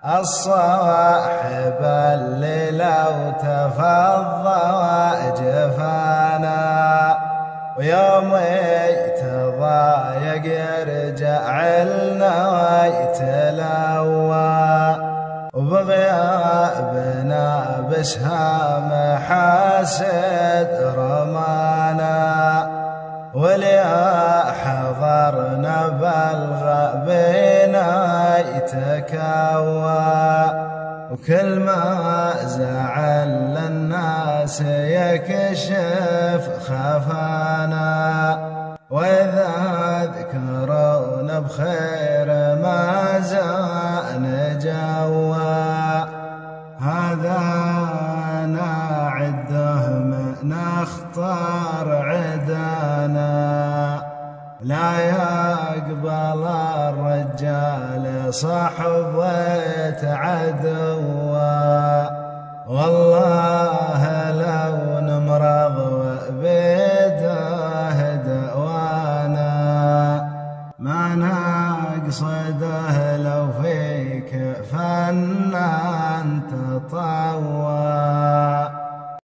الصواحب اللي لو تفضى جفانا، ويوم يتضايق يرجع لنا يتلوى، وبغيابنا بسهام حاسد رمانا، وليا حضرنا بلغ بينا يتكوى، وكل ما زعل الناس يكشف خفانا، وإذا ذكرونا بخير ما زان جوا، هذا نعده من اخطار عدانا، لا يقبل الرجال صحبة عدوا، والله لو نمرض وبيده دوانا، ما نقصده لو فيك فنان تطوى.